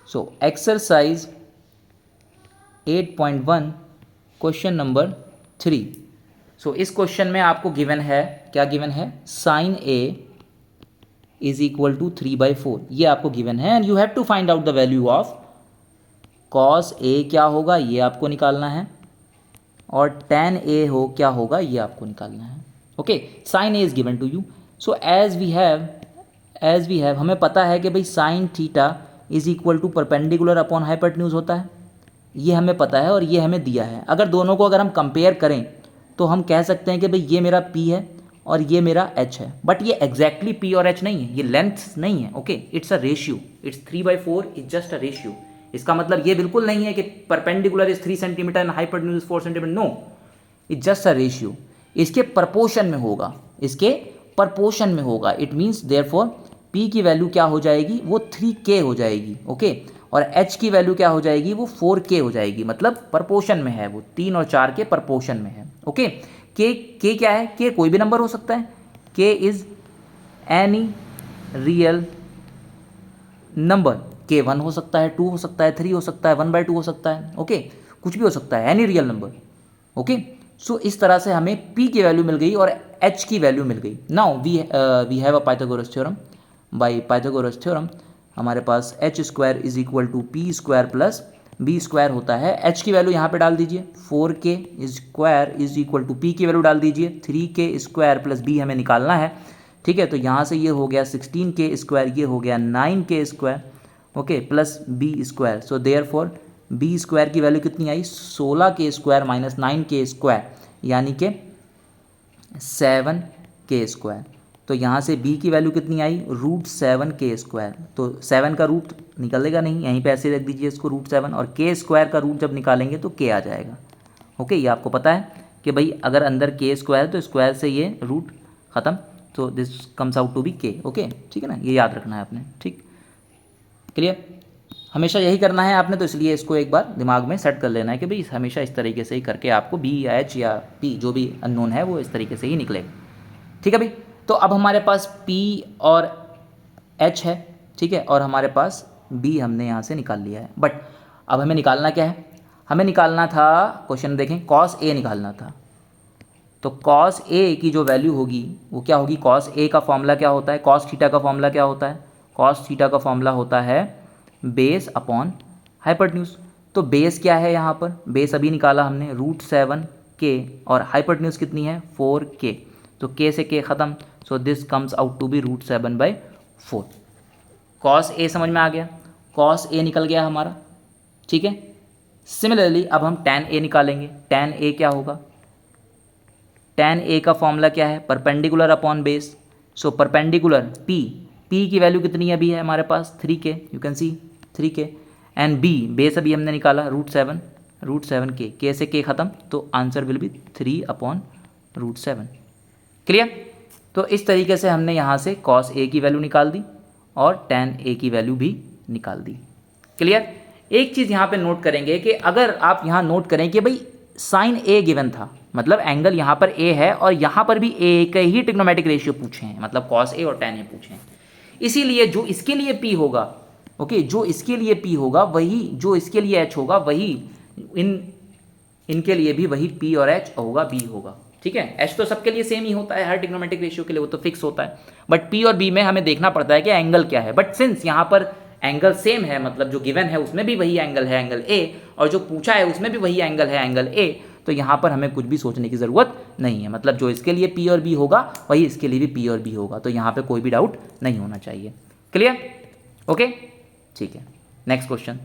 सो exercise 8.1 question number 3। So इस question में आपको गिवन है, क्या गिवन है, sine A is equal to 3/4, ये आपको गिवन है and you have to find out the value of cos A क्या होगा ये आपको निकालना है, और tan ए हो क्या होगा ये आपको निकालना है। Okay, sine A is given to you. So as we have हमें पता है कि भाई sine theta is equal to perpendicular upon hypotenuse होता है, ये हमें पता है और ये हमें दिया है। अगर दोनों को अगर हम कंपेयर करें तो हम कह सकते हैं कि भाई ये मेरा P है और ये मेरा H है, बट ये एग्जैक्टली P और H नहीं है, ये लेंथ नहीं है। Okay, it's a ratio, it's 3/4 is just a ratio. इसका मतलब ये बिल्कुल नहीं है कि perpendicular is 3 centimetre and hypotenuse is 4 centimetre, no, it's just a ratio. इसके प्रपोर्शन में होगा, इसके प्रपोर्शन में होगा। इट मीन्स देयरफॉर P की वैल्यू क्या हो जाएगी, वो 3K हो जाएगी। ओके, और H की वैल्यू क्या हो जाएगी, वो 4K हो जाएगी। मतलब प्रपोर्शन में है, वो 3 और 4 के प्रपोर्शन में है। ओके, K क्या है, K कोई भी नंबर हो सकता है, K is any real number. K 1 हो सकता है, 2 हो सकता है, 3 हो सकता है, 1/2 हो सकता है। ओके, कुछ भी हो सकता है, एनी रियल नंबर। ओके, सो इस तरह से हमें P की वैल्यू मिल गई और H की वैल्यू मिल गई। Now we have a Pythagoras theorem. By Pythagoras theorem हमारे पास h² is equal to p² plus b² होता है। h की वैल्यू यहाँ पे डाल दीजिए, 4k² is equal to p की वैल्यू डाल दीजिए, 3k² प्लस b हमें निकालना है। ठीक है, तो यहाँ से ये हो गया 16k², ये हो गया 9k², okay, plus b²। So therefore b² की वैल्यू कितनी आई, 16k² माइनस 9k², यानी कि 7k²। तो यहाँ से b की वैल्यू कितनी आई, √7k²। तो 7 का रूट निकलेगा नहीं, यहीं पे ऐसे रख दीजिए इसको √7, और k² का रूट जब निकालेंगे तो k आ जाएगा। ओके, ये आपको पता है कि भाई अगर अंदर k² है तो स्क्वायर से ये रूट ख़त्म, तो this comes out to be k। Okay, ठीक है ना, ये याद रखना है आपने। ठीक, क्लियर, हमेशा यही करना है आपने, तो इसलिए इसको एक बार दिमाग में सेट कर लेना है कि भाई हमेशा इस तरीके से ही करके आपको b या h या p जो भी अननोन है वो इस तरीके से ही निकलेगा। ठीक है भाई, तो अब हमारे पास P और H है, ठीक है, और हमारे पास B हमने यहाँ से निकाल लिया है। बट अब हमें निकालना क्या है, हमें निकालना था, क्वेश्चन देखें, cos A निकालना था। तो cos A की जो वैल्यू होगी वो क्या होगी, cos A का फॉर्मूला क्या होता है, cos थीटा का फॉर्मूला क्या होता है, cos थीटा का फॉर्मूला होता है बेस अपॉन हाइपोटेन्यूज। तो बेस क्या है यहाँ पर, बेस अभी निकाला हमने √7k, और हाइपोटेन्यूज कितनी है 4k, तो k से k ख़त्म, so this comes out to be √7/4। cos A समझ में आ गया, cos A निकल गया हमारा। ठीक है, सिमिलरली अब हम tan A निकालेंगे। tan A क्या होगा, tan A का फॉर्मूला क्या है, perpendicular upon base. So perpendicular P की वैल्यू कितनी अभी है हमारे पास 3k, you can see 3k, and B base अभी हमने निकाला √7k, k से k ख़त्म, तो आंसर विल बी 3/√7। क्लियर, तो इस तरीके से हमने यहाँ से cos A की वैल्यू निकाल दी और tan A की वैल्यू भी निकाल दी। क्लियर, एक चीज़ यहाँ पे नोट करेंगे कि अगर आप यहाँ नोट करें कि भाई साइन A गिवन था, मतलब एंगल यहाँ पर A है और यहाँ पर भी A के ही ट्रिग्नोमेट्रिक रेशियो पूछे हैं, मतलब cos A और tan A पूछे हैं। इसीलिए जो इसके लिए P होगा, ओके, जो इसके लिए P होगा वही, जो इसके लिए H होगा वही इनके लिए भी वही P और H होगा, B होगा। ठीक है, H तो सबके लिए सेम ही होता है, हर ट्रिग्नोमेट्रिक रेशियो के लिए वो तो फिक्स होता है, बट P और B में हमें देखना पड़ता है कि एंगल क्या है। बट सिंस यहाँ पर एंगल सेम है, मतलब जो गिवन है उसमें भी वही एंगल है, एंगल A, और जो पूछा है उसमें भी वही एंगल है, एंगल A, तो यहाँ पर हमें कुछ भी सोचने की ज़रूरत नहीं है। मतलब जो इसके लिए P और B होगा वही इसके लिए भी P और B होगा, तो यहाँ पर कोई भी डाउट नहीं होना चाहिए। क्लियर, ओके, ठीक है, नेक्स्ट क्वेश्चन।